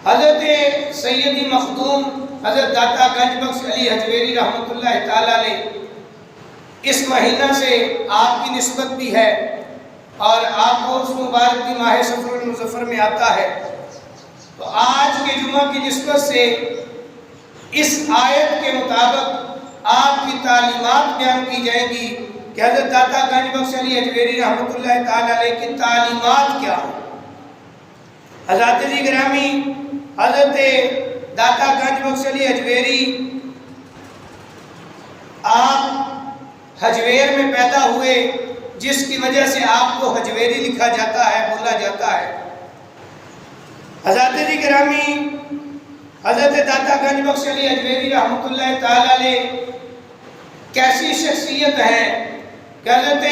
حضرت سیدی مخدوم حضرت داتا گنج بخش علی حجویری رحمۃ اللہ تعالی علیہ اس مہینہ سے آپ کی نسبت بھی ہے اور آپ کو اس مبارک کی ماہ صفر المظفر میں آتا ہے، تو آج کے جمعہ کی نسبت سے اس آیت کے مطابق آپ کی تعلیمات بیان کی جائیں گی کہ حضرت داتا گنج بخش علی حجویری رحمۃ اللہ تعالی علیہ کی تعلیمات کیا ہیں۔ حضرات جی گرامی، حضرت داتا گنج بخش علی حجویری آپ حجویر میں پیدا ہوئے، جس کی وجہ سے آپ کو حجویری لکھا جاتا ہے، بولا جاتا ہے۔ حضرات جی گرامی، حضرت داتا گنج بخش علی حجویری رحمۃ اللہ تعالی علیہ کیسی شخصیت ہے کہ حضرت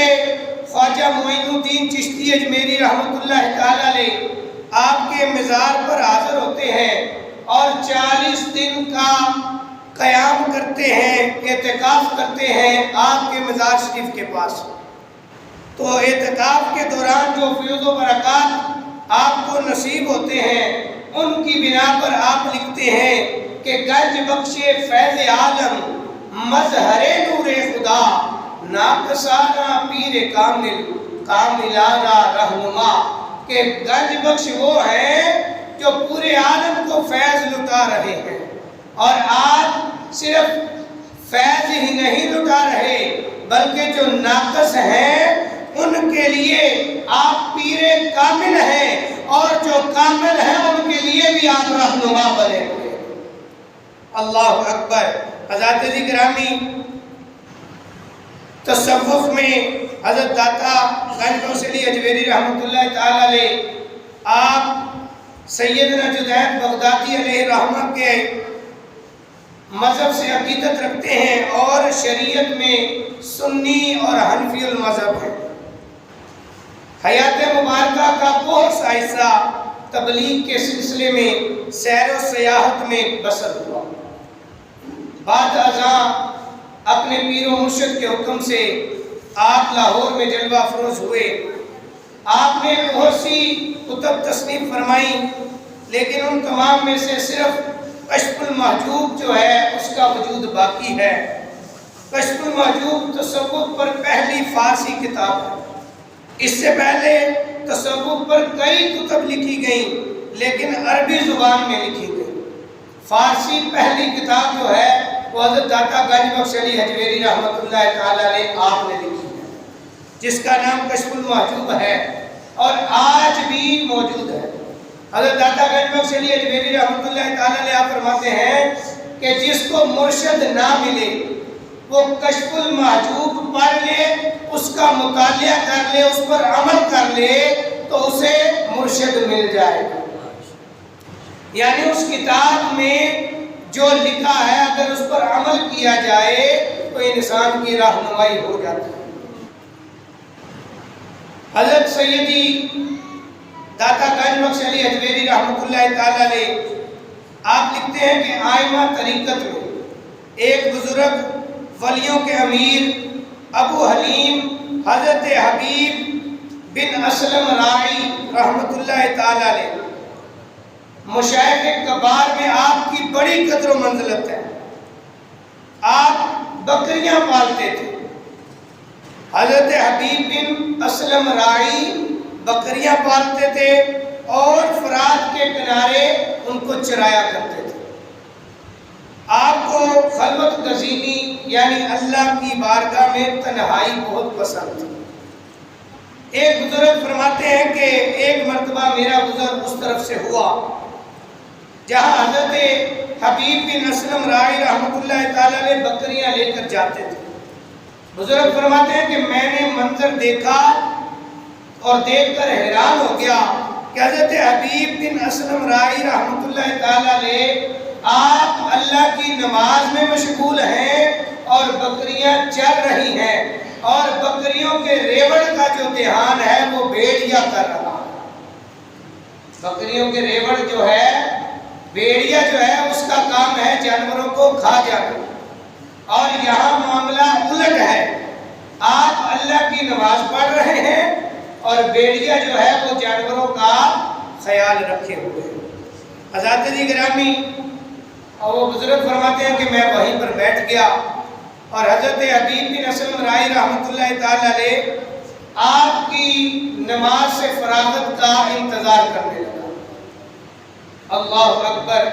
خواجہ معین الدین چشتی اجمیری رحمۃ اللہ تعالی علیہ آپ کے مزار پر حاضر ہوتے ہیں اور 40 دن کا قیام کرتے ہیں، اعتکاف کرتے ہیں آپ کے مزار شریف کے پاس۔ تو اعتکاف کے دوران جو فیض و برکات آپ کو نصیب ہوتے ہیں، ان کی بنا پر آپ لکھتے ہیں کہ گنج بخش فیض عالم مظہر نور خدا، ناقصانہ پیر کامل کاملانہ رہنما، کہ گنج بخش وہ ہیں جو پورے عالم کو فیض لٹا رہے ہیں، اور آج صرف فیض ہی نہیں لٹا رہے بلکہ جو ناقص ہیں ان کے لیے آپ پیر کامل ہیں، اور جو کامل ہیں ان کے لیے بھی آپ رہنما بنے ہوئے۔ اللہ اکبر۔ حضرات جی گرامی، تصوف میں حضرت داتا گنج بخش علی حجویری رحمۃ اللہ تعالی علیہ آپ سیدنا جنید بغدادی علیہ رحمہ کے مذہب سے عقیدت رکھتے ہیں اور شریعت میں سنی اور حنفی المذہب ہے۔ حیات مبارکہ کا بہت سا حصہ تبلیغ کے سلسلے میں سیر و سیاحت میں بسر ہوا۔ بعد ازاں اپنے پیر و مرشد کے حکم سے آپ لاہور میں جلوہ افروز ہوئے۔ آپ نے بہت سی کتب تصنیف فرمائی، لیکن ان تمام میں سے صرف کشف المحجوب جو ہے اس کا وجود باقی ہے۔ کشف المحجوب تصوف پر پہلی فارسی کتاب ہے۔ اس سے پہلے تصوف پر کئی کتب لکھی گئیں، لیکن عربی زبان میں لکھی گئی۔ فارسی پہلی کتاب جو ہے وہ حضرت داتا گنج بخش علی حجویری رحمۃ اللہ تعالی علیہ آپ نے لکھی ہے، جس کا نام کشف المحجوب ہے اور آج بھی موجود ہے۔ حضرت داتا گنج بخش علی حجویری رحمۃ اللہ تعالی علیہ آپ فرماتے ہیں کہ جس کو مرشد نہ ملے وہ کشف المحجوب پڑھ لے، اس کا مطالعہ کر لے، اس پر عمل کر لے تو اسے مرشد مل جائے گا۔ یعنی اس کتاب میں جو لکھا ہے اگر اس پر عمل کیا جائے تو انسان کی رہنمائی ہو جاتی ہے۔ حضرت سیدی داتا گنج بخش علی حجویری رحمۃ اللہ تعالی علیہ آپ لکھتے ہیں کہ آئمہ طریقت میں ایک بزرگ ولیوں کے امیر ابو حلیم حضرت حبیب بن اسلم راعی رحمۃ اللہ تعالی علیہ مشائخ کبار میں آپ کی بڑی قدر و منزلت ہے۔ آپ بکریاں پالتے تھے۔ حضرت حبیب بن اسلم راعی بکریاں پالتے تھے اور فرات کے کنارے ان کو چرایا کرتے تھے۔ آپ کو خلوت گزینی یعنی اللہ کی بارگاہ میں تنہائی بہت پسند تھی۔ ایک بزرگ فرماتے ہیں کہ ایک مرتبہ میرا گزر اس طرف سے ہوا جہاں حضرت حبیب بن اسلم راعی رحمۃ اللہ تعالی علیہ بکریاں لے کر جاتے تھے۔ بزرگ فرماتے ہیں کہ میں نے منظر دیکھا اور دیکھ کر حیران ہو گیا کہ حضرت حبیب بن اسلم راعی رحمۃ اللہ تعالی علیہ آپ اللہ کی نماز میں مشغول ہیں اور بکریاں چر رہی ہیں، اور بکریوں کے ریوڑ کا جو دھیان ہے وہ بھیڑیا کر رہا ہے۔ بکریوں کے ریوڑ جو ہے، بھیڑیا جو ہے، اس کا کام ہے جانوروں کو کھا جانا، اور یہاں معاملہ الٹ ہے۔ آپ اللہ کی نماز پڑھ رہے ہیں اور بھیڑیا جو ہے وہ جانوروں کا خیال رکھے ہوئے ہیں۔ حضرات جی گرامی، اور وہ بزرگ فرماتے ہیں کہ میں وہیں پر بیٹھ گیا اور حضرت حبیب بن اسلم رائی رحمۃ اللہ تعالی علیہ آپ کی نماز سے فراغت کا انتظار کرنے لگا۔ اللہ اکبر۔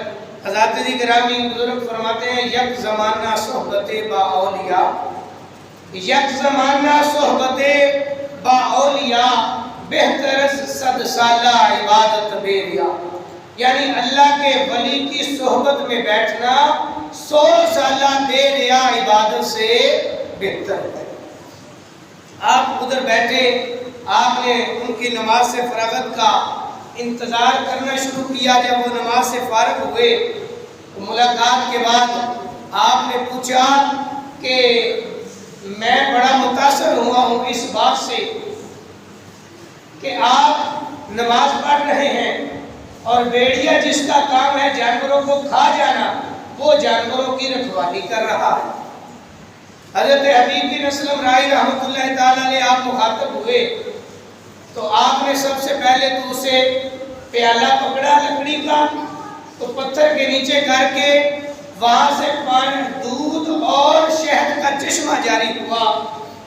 حضرات جی گرامی، بزرگ فرماتے ہیں یک زمانہ صحبت با اولیاء، یک زمانہ صحبت با اولیاء بہتر صد سالہ عبادت بیریا، یعنی اللہ کے ولی کی صحبت میں بیٹھنا 100 سالہ بے ریا عبادت سے بہتر ہے۔ آپ ادھر بیٹھے، آپ نے ان کی نماز سے فراغت کا انتظار کرنا شروع کیا۔ جب وہ نماز سے فارغ ہوئے تو ملاقات کے بعد آپ نے پوچھا کہ میں بڑا متاثر ہوا ہوں اس بات سے کہ آپ نماز پڑھ رہے ہیں اور بھیڑیا جس کا کام ہے جانوروں کو کھا جانا، وہ جانوروں کی رکھوالی کر رہا ہے۔ حضرت حبیب بن اسلم رائی رحمۃ اللہ تعالیٰ نے آپ مخاطب ہوئے تو آپ نے سب سے پہلے تو اسے پیالہ پکڑا لکڑی کا، تو پتھر کے نیچے کر کے وہاں سے پانی، دودھ اور شہد کا چشمہ جاری ہوا۔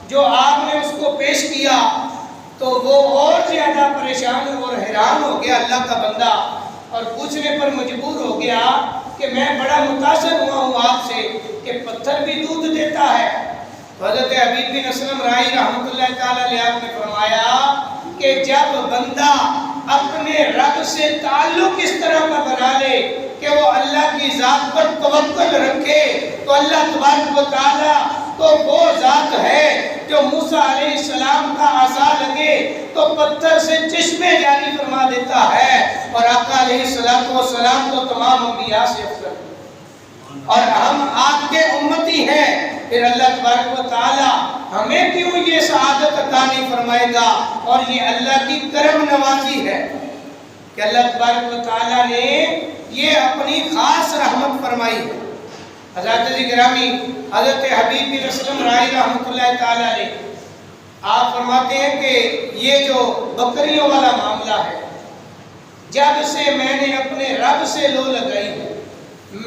جو آپ نے اس کو پیش کیا تو وہ اور زیادہ پریشان اور حیران ہو گیا اللہ کا بندہ، اور پوچھنے پر مجبور ہو گیا کہ میں بڑا متاثر ہوا ہوں آپ سے کہ پتھر بھی دودھ دیتا ہے۔ حضرت حبیب بن اسلم رائی رحمۃ اللہ تعالیٰ علیہ نے فرمایا کہ جب بندہ اپنے رب سے تعلق اس طرح کا بنا لے کہ وہ اللہ کی ذات پر توکل رکھے تو اللہ تبارک و تعالیٰ تو وہ ذات ہے جو موسیٰ علیہ السلام کا عصا لگے تو پتھر سے چشمے جاری فرما دیتا ہے، اور آقا علیہ السلام تو تمام انبیاء سے افضل، اور ہم آپ کے امتی ہیں، پھر اللہ تبارک و تعالی ہمیں کیوں یہ سعادت عطا نہیں فرمائے گا؟ اور یہ اللہ کی کرم نوازی ہے کہ اللہ تبارک و تعالی نے یہ اپنی خاص رحمت فرمائی ہے۔ حضرات جی گرامی، حضرت حبیب بن اسلم رائی رحمۃ اللہ تعالی علیہ آپ فرماتے ہیں کہ یہ جو بکریوں والا معاملہ ہے، جب سے میں نے اپنے رب سے لو لگائی ہے،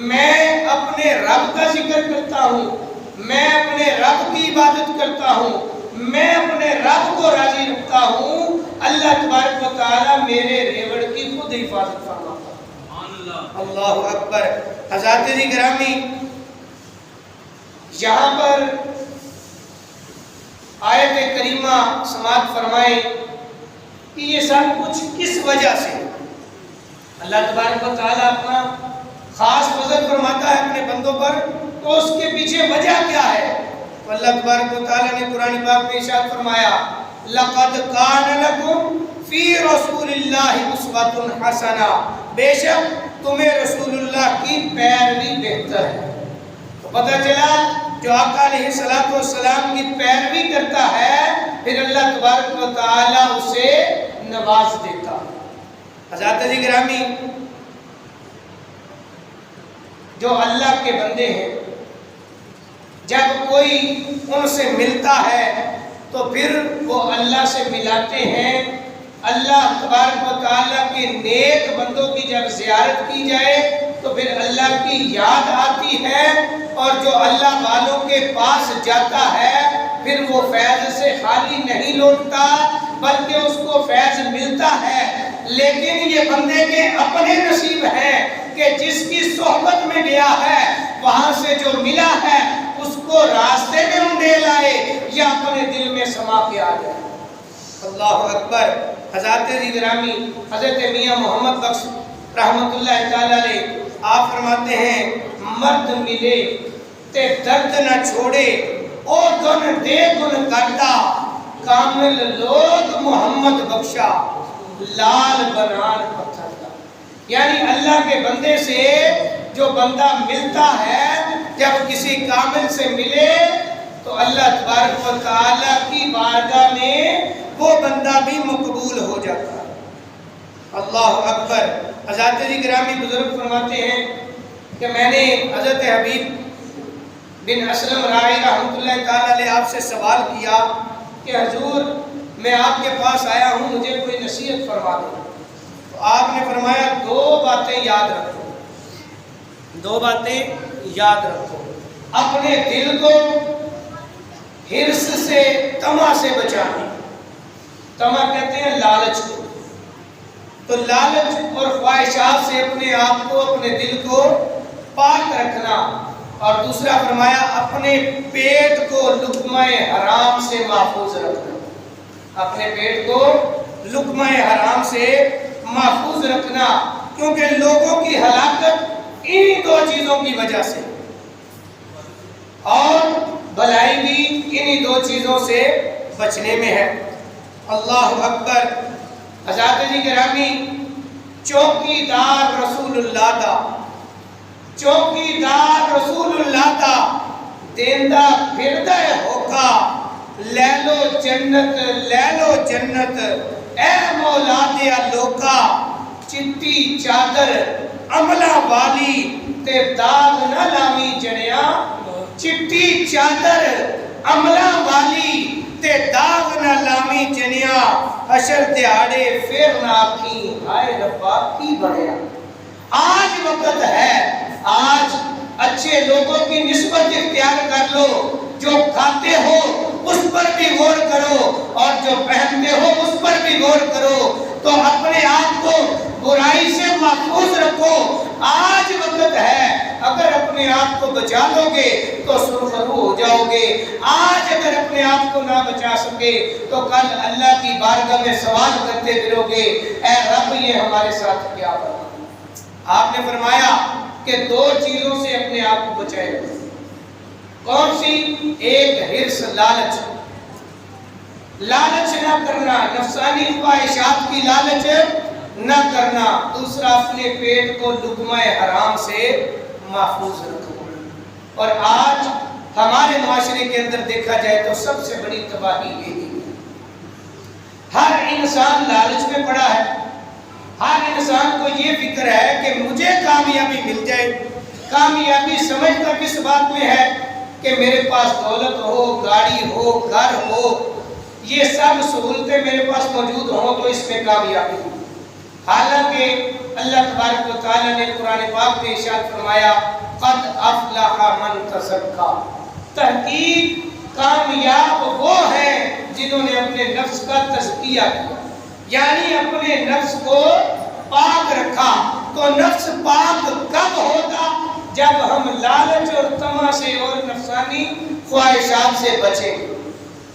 میں اپنے رب کا ذکر کرتا ہوں، میں اپنے رب کی عبادت کرتا ہوں، میں اپنے رب کو راضی رکھتا ہوں، اللہ تبارک و تعالی میرے ریوڑ کی خود حفاظت فرماتا ہے۔ اللہ اکبر۔ حضرات جی گرامی، یہاں پر آیت کریمہ سماعت فرمائیں کہ یہ سب کچھ کس وجہ سے اللہ تبارک و تعالیٰ اپنا خاص فضل فرماتا ہے اپنے بندوں پر، تو اس کے پیچھے وجہ کیا ہے؟ تو اللہ تبارک و تعالیٰ نے قرآن پاک میں ارشاد فرمایا لَقَدْ كَانَ لَكُمْ فِي رَسُولِ اللَّهِ أُسْوَةٌ حَسَنَةٌ، بے شک تمہیں رسول اللہ کی پیروی بہتر ہے۔ تو پتہ چلا جو آقا علیہ السلام کی پیروی کرتا ہے پھر اللہ تبارک و تعالیٰ اسے نواز دیتا ہے۔ حضرات جی گرامی، جو اللہ کے بندے ہیں جب کوئی ان سے ملتا ہے تو پھر وہ اللہ سے ملاتے ہیں۔ اللہ تبارک و تعالیٰ کے نیک بندوں کی جب زیارت کی جائے تو پھر اللہ کی یاد آتی ہے، اور جو اللہ والوں کے پاس جاتا ہے پھر وہ فیض سے خالی نہیں لوٹتا بلکہ اس کو فیض ملتا ہے۔ لیکن یہ بندے کے اپنے نصیب ہے کہ جس کی صحبت میں گیا ہے وہاں سے جو ملا ہے اس کو راستے میں انڈیل آئے یا اپنے دل میں سما کے آ جائے۔ اللہ اکبر۔ حضرات جی گرامی، حضرت میاں محمد بخش رحمت اللہ تعالی علیہ آپ فرماتے ہیں مرد ملے تے درد نہ چھوڑے، او دن دے گن کرتا، کامل لوگ محمد بخشا، لال بنان پتھر کا۔ یعنی اللہ کے بندے سے جو بندہ ملتا ہے جب کسی کامل سے ملے تو اللہ تبارک و تعالیٰ کی بارگاہ میں وہ بندہ بھی مقبول ہو جاتا ہے۔ اللہ اکبر۔ حضرات جی گرامی، بزرگ فرماتے ہیں کہ میں نے حضرت حبیب بن اسلم رائی رحمۃ اللہ تعالیٰ علیہ آپ سے سوال کیا کہ حضور میں آپ کے پاس آیا ہوں، مجھے کوئی نصیحت فرما دیں۔ تو آپ نے فرمایا دو باتیں یاد رکھو، دو باتیں یاد رکھو، اپنے دل کو حرص سے، طمع سے بچانا۔ طمع کہتے ہیں لالچ کو، تو لالچ اور خواہشات سے اپنے آپ کو، اپنے دل کو پاک رکھنا۔ اور دوسرا فرمایا اپنے پیٹ کو لقمہ حرام سے محفوظ رکھنا، اپنے پیٹ کو لقمہ حرام سے محفوظ رکھنا، کیونکہ لوگوں کی ہلاکت انہی دو چیزوں کی وجہ سے، اور بھلائی بھی انہی دو چیزوں سے بچنے میں ہے۔ اللہ اکبر۔ حضرات جی گرامی، چوکیدار رسول اللہ دا، چوکیدار رسول اللہ دا، دیندہ پھردہ ہوکا، لے لو جنت، لے لو جنت، اے مولا دیا لوکا، چٹی چادر عملہ والی تے داغ نہ لامی جنیا، چٹی چادر عملہ والی تے داغ نہ لامی جنیا، حشر دیہاڑے پھر نہ آکھی ہائے ربا کی بڑھیا۔ آج وقت ہے، آج اچھے لوگوں کی نسبت اختیار کر لو، جو کھاتے ہو اس پر بھی غور کرو اور جو پہنتے ہو اس پر بھی غور کرو، تو اپنے آپ کو برائی سے محفوظ رکھو۔ آج وقت ہے، اگر اپنے آپ کو بچا لو گے تو سرخرو ہو جاؤ گے، آج اگر اپنے آپ کو نہ بچا سکے تو کل اللہ کی بارگاہ میں سوال کرتے پھرو گے، اے رب یہ ہمارے ساتھ کیا ہوا۔ آپ نے فرمایا کہ دو چیزوں سے اپنے آپ کو بچائے، کون سی؟ ایک حرص، لالچ، لالچ نہ کرنا، نفسانی خواہشات کی لالچ نہ کرنا۔ دوسرا اپنے پیٹ کو لقمہ حرام سے محفوظ رکھو۔ اور آج ہمارے معاشرے کے اندر دیکھا جائے تو سب سے بڑی تباہی یہی ہے، ہر انسان لالچ میں پڑا ہے، ہر انسان کو یہ فکر ہے کہ مجھے کامیابی مل جائے۔ کامیابی سمجھتا کس بات میں ہے کہ میرے پاس دولت ہو، گاڑی ہو، گھر ہو، یہ سب سہولتیں میرے پاس موجود ہوں تو اس میں کامیابی ہو۔ حالانکہ اللہ تبارک و تعالیٰ نے قرآن پاک میں ارشاد فرمایا قد افلح من تزکا، تحقیق کامیاب وہ ہیں جنہوں نے اپنے نفس کا تزکیہ کیا، یعنی اپنے نفس کو پاک رکھا۔ تو نفس پاک کب ہوگا؟ جب ہم لالچ اور طمع سے اور نفسانی خواہشات سے بچیں۔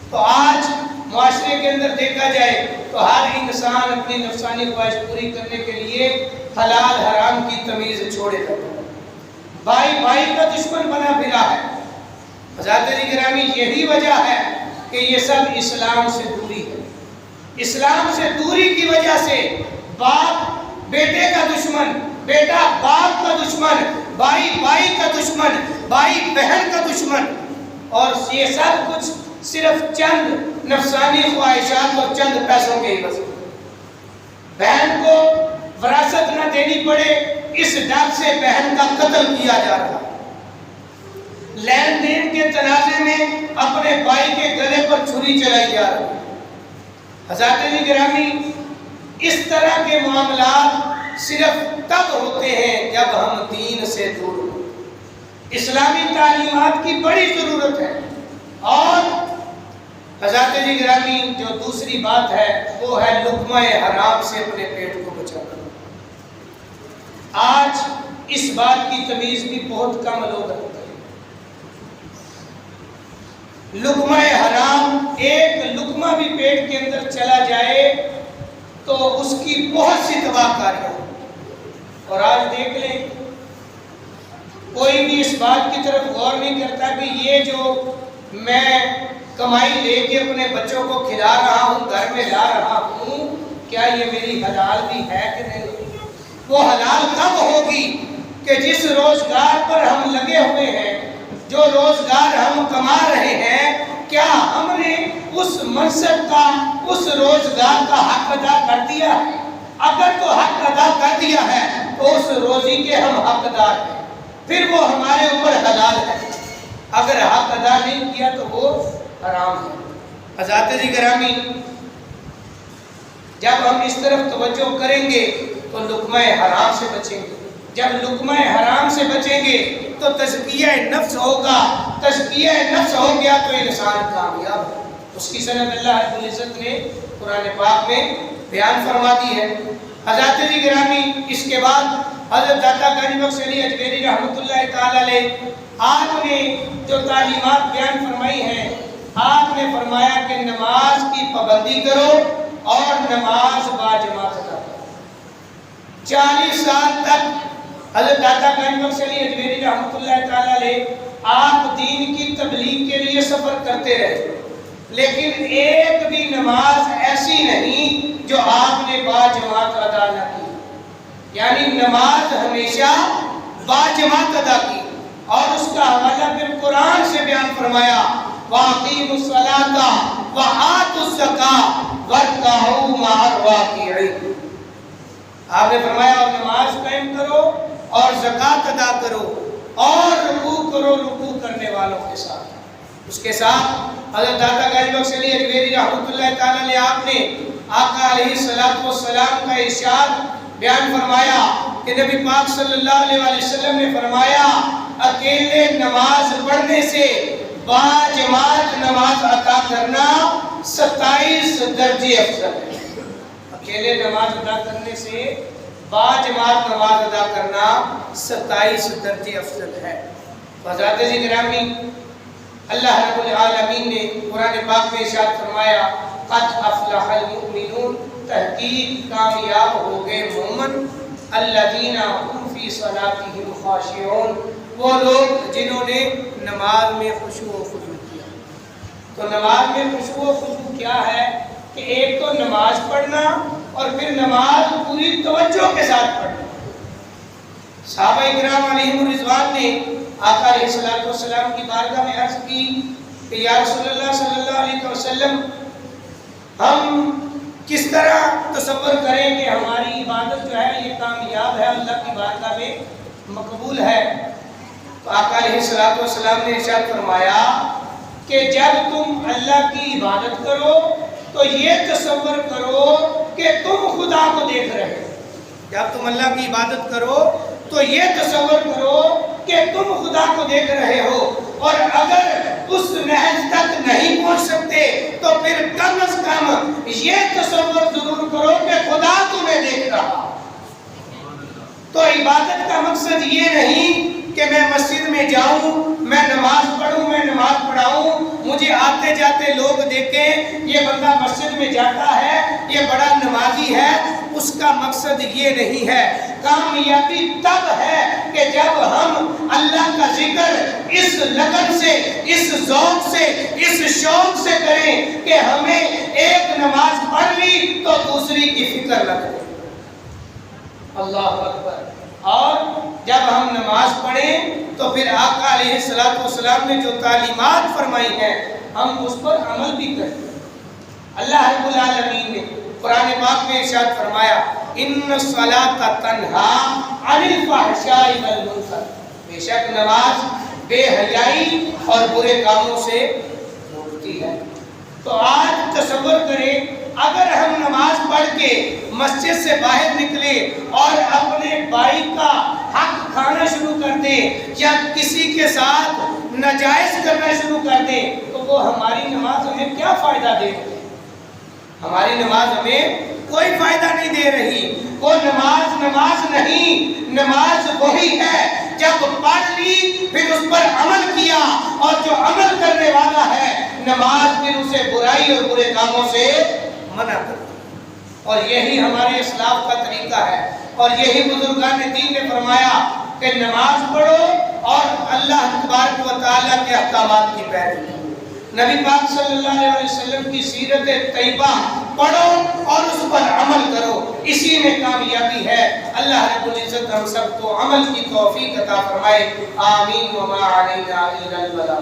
تو آج معاشرے کے اندر دیکھا جائے تو ہر انسان اپنی نفسانی خواہش پوری کرنے کے لیے حلال حرام کی تمیز چھوڑے رہتا ہے، بھائی بھائی کا دشمن بنا پھرا ہے۔ حضرات جی گرامی، یہی وجہ ہے کہ یہ سب اسلام سے دوری ہے۔ اسلام سے دوری کی وجہ سے باپ بیٹے کا دشمن، بیٹا باپ کا دشمن، بھائی بھائی کا دشمن، بھائی بہن کا دشمن، اور یہ سب کچھ صرف چند نفسانی خواہشات اور چند پیسوں کے ہی وجہ۔ بہن کو وراثت نہ دینی پڑے اس ڈر سے بہن کا قتل کیا جا رہا ہے، لین دین کے تنازع میں اپنے بھائی کے گلے پر چھری چلائی جا رہی ہے۔ حضرات جی گرامی، اس طرح کے معاملات صرف تب ہوتے ہیں جب ہم دین سے دور ہوں۔ اسلامی تعلیمات کی بڑی ضرورت ہے۔ اور حضرات جی گرامی، جو دوسری بات ہے وہ ہے لقمہ حرام سے اپنے پیٹ کو بچانا۔ آج اس بات کی تمیز بھی بہت کم لوگ رکھتے ہیں۔ لقمہ حرام، ایک لقمہ بھی پیٹ کے اندر چلا جائے تو اس کی بہت سی تباہ کاریاں۔ اور آج دیکھ لیں، کوئی بھی اس بات کی طرف غور نہیں کرتا کہ یہ جو میں کمائی لے کے اپنے بچوں کو کھلا رہا ہوں، گھر میں لا رہا ہوں، کیا یہ میری حلال بھی ہے کہ نہیں؟ وہ حلال کب ہوگی کہ جس روزگار پر ہم لگے ہوئے ہیں، جو روزگار ہم کما رہے ہیں، کیا ہم نے اس منصب کا، اس روزگار کا حق ادا کر دیا ہے؟ اگر تو حق ادا کر دیا ہے تو اس روزی کے ہم حقدار ہیں، پھر وہ ہمارے اوپر حلال ہے۔ اگر حق ادا نہیں کیا تو وہ حرام ہے۔ حضرات جی گرامی، جب ہم اس طرف توجہ کریں گے تو لقمہ حرام سے بچیں گے، جب لقمہ حرام سے بچیں گے تو تزکیہ نفس ہوگا، تزکیہ نفس ہو گیا تو انسان کامیاب ہے۔ اس کی سند اللہ رب العزت نے قرآن پاک میں بیان فرما دی ہے۔ حضرات گرامی، اس کے بعد حضرت داتا غازی بخش علی اجمیری رحمۃ اللہ تعالی علیہ آپ نے جو تعلیمات بیان فرمائی ہیں، آپ نے فرمایا کہ نماز کی پابندی کرو اور نماز باجماعت ادا کرو۔ 40 سال تک حضرت داتا غازی بخش علی اجمیری رحمۃ اللہ تعالی علیہ آپ دین کی تبلیغ کے لیے سفر کرتے رہے، لیکن ایک بھی نماز ایسی نہیں جو آپ نے باجماعت ادا نہ کی، یعنی نماز ہمیشہ باجماعت ادا کی۔ اور اس کا حوالہ پھر قرآن سے بیان فرمایا، وَأَقِيمُوا الصَّلَاةَ وَآتُوا الزَّكَاةَ وَارْكَعُوا مَعَ الرَّاكِعِينَ۔ آپ نے فرمایا اور نماز قائم کرو اور زکوٰۃ ادا کرو اور رکوع کرو رکوع کرنے والوں کے ساتھ۔ اس کے ساتھ حضرت داتا غازی بخش علی اجمیری رحمۃ اللہ تعالی علیہ آپ نے آقا علیہ السلام کا ارشاد بیان فرمایا کہ نبی پاک صلی اللہ علیہ وسلم نے فرمایا، اکیلے نماز پڑھنے سے باجماعت نماز ادا کرنا 27 درجے افضل ہے۔ اکیلے نماز ادا کرنے سے باجماعت نماز ادا کرنا 27 درجے افضل ہے۔ حضرات گرامی، اللہ رب العالمین نے قرآن پاک میں ارشاد فرمایا، قد افلح المؤمنون، تحقیق کامیاب ہو گئے مومن، الذین هم فی صلاتہم خاشعون، وہ لوگ جنہوں نے نماز میں خشوع و خضوع کیا۔ تو نماز میں خشوع و خضوع کیا ہے کہ ایک تو نماز پڑھنا اور پھر نماز پوری توجہ کے ساتھ پڑھنا۔ صحابہ کرام علیہم الرضوان نے آقا علیہ السلام کی بارگاہ میں عرض کی کہ یا رسول اللہ صلی اللہ علیہ وسلم، ہم کس طرح تصور کریں کہ ہماری عبادت جو ہے یہ کامیاب ہے، اللہ کی بارگاہ میں مقبول ہے؟ تو آقا علیہ السلام نے ارشاد فرمایا کہ جب تم اللہ کی عبادت کرو تو یہ تصور کرو کہ تم خدا کو دیکھ رہے ہو۔ جب تم اللہ کی عبادت کرو تو یہ تصور کرو کہ تم خدا کو دیکھ رہے ہو، اور اگر اس نہج تک نہیں پہنچ سکتے تو پھر کم از کم یہ تصور ضرور کرو کہ خدا تمہیں دیکھ رہا۔ تو عبادت کا مقصد یہ نہیں کہ میں مسجد میں جاؤں، میں نماز پڑھوں، میں نماز پڑھاؤں، مجھے آتے جاتے لوگ دیکھیں یہ بندہ مسجد میں جاتا ہے، یہ بڑا نمازی ہے۔ اس کا مقصد یہ نہیں ہے۔ کامیابی تب ہے کہ جب ہم اللہ کا ذکر اس لگن سے، اس ذوق سے، اس شوق سے کریں کہ ہمیں ایک نماز پڑھ لی تو دوسری کی فکر نہ کریں۔ اللہ اکبر۔ اور جب ہم نماز پڑھیں تو پھر آقا علیہ السلام نے جو تعلیمات فرمائی ہیں ہم اس پر عمل بھی کریں۔ اللہ رب العالمین نے قرآن پاک میں ارشاد فرمایا، ان الصلاۃ تنہا عن الفحشاء والمنکر، بے شک نماز بے حیائی اور برے کاموں سے روکتی ہے۔ تو آج تصور کریں اگر ہم نماز پڑھ کے مسجد سے باہر نکلے اور اپنے بھائی کا حق کھانا شروع کر دیں یا کسی کے ساتھ ناجائز کرنا شروع کر دیں تو وہ ہماری نماز ہمیں کیا فائدہ دے رہی ہے؟ ہماری نماز ہمیں کوئی فائدہ نہیں دے رہی۔ وہ نماز نہیں، نماز وہی ہے جب پڑھ لی پھر اس پر عمل کیا، اور جو عمل کرنے والا ہے نماز پھر اسے برائی اور برے کاموں سے منع کرتی۔ اور یہی ہمارے اسلاف کا طریقہ ہے، اور یہی بزرگان دین نے فرمایا کہ نماز پڑھو اور اللہ تبارک و تعالیٰ کے احکامات کی پیروی کرو۔ نبی پاک صلی اللہ علیہ وسلم کی سیرت طیبہ پڑھو اور اس پر عمل کرو، اسی میں کامیابی ہے۔ اللہ رب العزت ہم سب کو عمل کی توفیق عطا فرمائے۔ آمین۔ وما علینا الا البلاغ۔